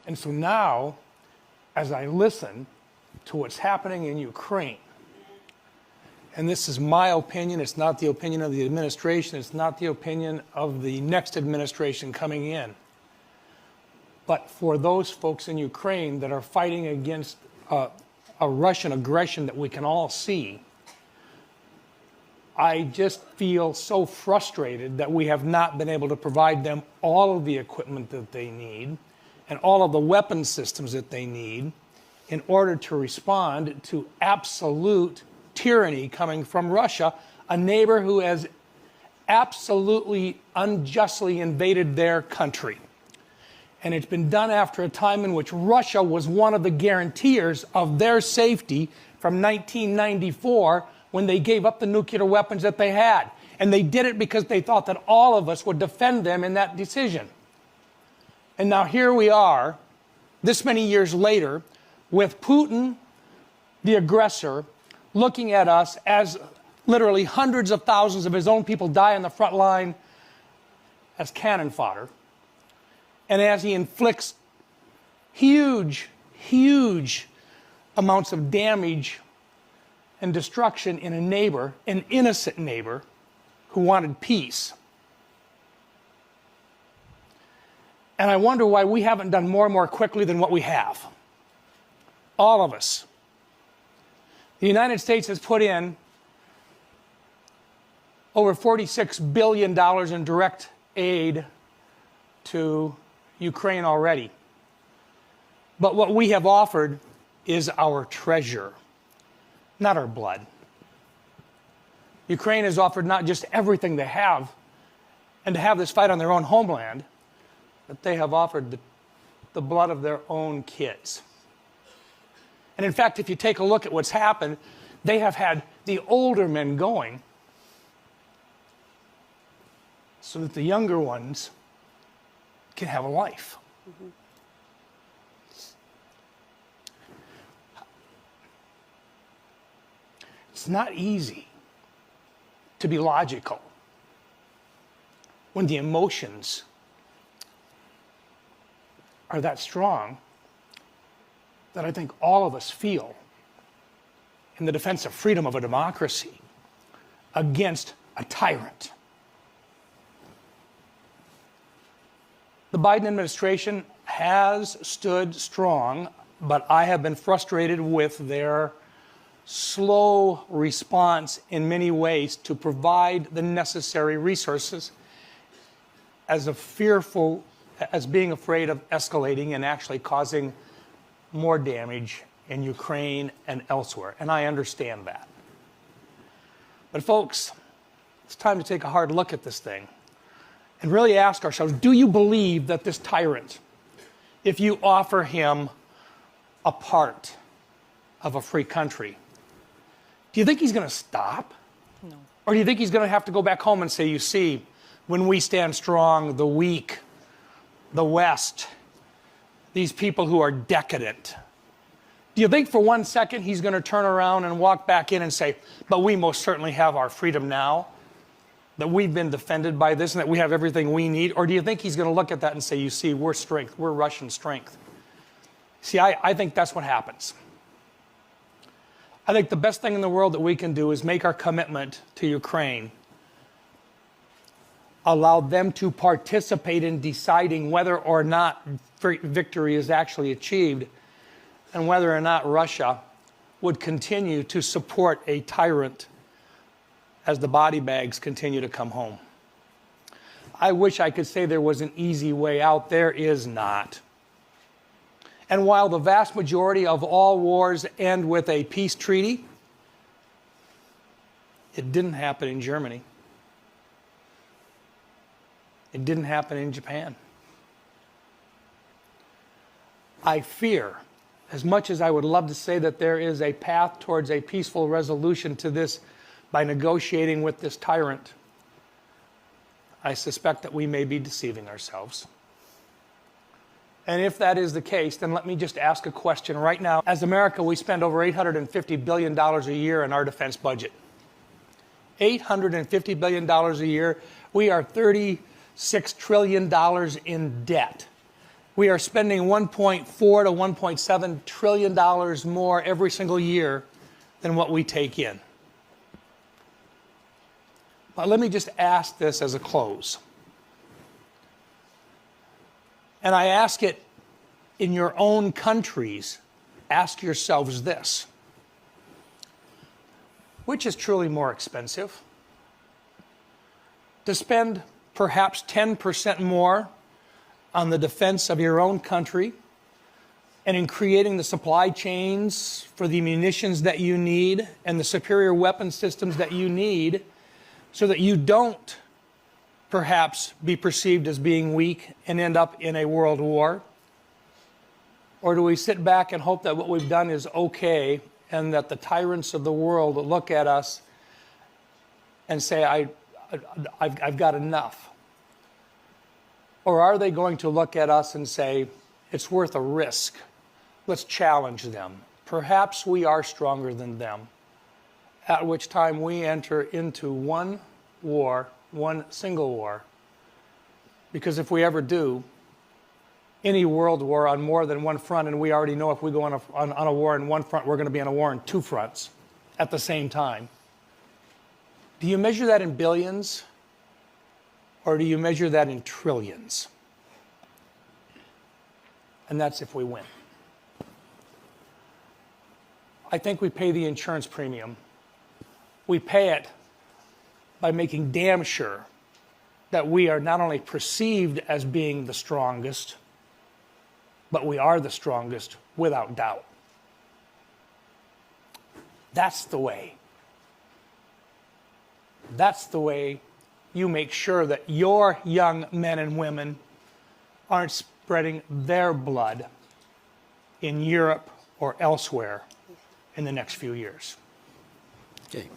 And so now, as I listen to what's happening in Ukraine, and this is my opinion, it's not the opinion of the administration, it's not the opinion of the next administration coming in, but for those folks in Ukraine that are fighting against a Russian aggression that we can all see, I just feel so frustrated that we have not been able to provide them all of the equipment that they need and all of the weapon systems that they need in order to respond to absolute tyranny coming from Russia, a neighbor who has absolutely unjustly invaded their country. And it's been done after a time in which Russia was one of the guarantors of their safety from 1994 when they gave up the nuclear weapons that they had. And they did it because they thought that all of us would defend them in that decision. And now here we are, this many years later, with Putin, the aggressor, looking at us as literally hundreds of thousands of his own people die on the front line as cannon fodder. And as he inflicts huge, huge amounts of damage and destruction in a neighbor, an innocent neighbor, who wanted peace. And I wonder why we haven't done more and more quickly than what we have. All of us. The United States has put in over $46 billion in direct aid to Ukraine already. But what we have offered is our treasure, not our blood. Ukraine has offered not just everything they have and to have this fight on their own homeland, but they have offered the blood of their own kids. And in fact, if you take a look at what's happened, they have had the older men going so that the younger ones can have a life. Mm-hmm. It's not easy to be logical when the emotions are that strong that I think all of us feel in the defense of freedom of a democracy against a tyrant. The Biden administration has stood strong, but I have been frustrated with their slow response in many ways to provide the necessary resources as being afraid of escalating and actually causing more damage in Ukraine and elsewhere. And I understand that. But folks, it's time to take a hard look at this thing and really ask ourselves, do you believe that this tyrant, if you offer him a part of a free country, do you think he's going to stop? No. Or do you think he's going to have to go back home and say, you see, when we stand strong, the weak, the West, these people who are decadent, do you think for 1 second he's going to turn around and walk back in and say, but we most certainly have our freedom now, that we've been defended by this and that we have everything we need? Or do you think he's going to look at that and say, you see, we're strength, we're Russian strength? See, I think that's what happens. I think the best thing in the world that we can do is make our commitment to Ukraine, allow them to participate in deciding whether or not victory is actually achieved, and whether or not Russia would continue to support a tyrant as the body bags continue to come home. I wish I could say there was an easy way out. There is not. And while the vast majority of all wars end with a peace treaty, it didn't happen in Germany. It didn't happen in Japan. I fear, as much as I would love to say that there is a path towards a peaceful resolution to this by negotiating with this tyrant, I suspect that we may be deceiving ourselves. And if that is the case, then let me just ask a question right now. As America, we spend over $850 billion a year in our defense budget. $850 billion a year. We are $36 trillion in debt. We are spending $1.4 to $1.7 trillion more every single year than what we take in. But let me just ask this as a close. And I ask it in your own countries. Ask yourselves this: which is truly more expensive? To spend perhaps 10% more on the defense of your own country and in creating the supply chains for the munitions that you need and the superior weapon systems that you need so that you don't perhaps be perceived as being weak and end up in a world war? Or do we sit back and hope that what we've done is okay and that the tyrants of the world look at us and say, I've got enough? Or are they going to look at us and say, it's worth a risk? Let's challenge them. Perhaps we are stronger than them, at which time we enter into one war, one single war. Because if we ever do, any world war on more than one front, and we already know if we go on a war in one front, we're going to be on a war in two fronts at the same time. Do you measure that in billions, or do you measure that in trillions? And that's if we win. I think we pay the insurance premium. We pay it by making damn sure that we are not only perceived as being the strongest, but we are the strongest without doubt. That's the way. That's the way you make sure that your young men and women aren't spreading their blood in Europe or elsewhere in the next few years. Okay.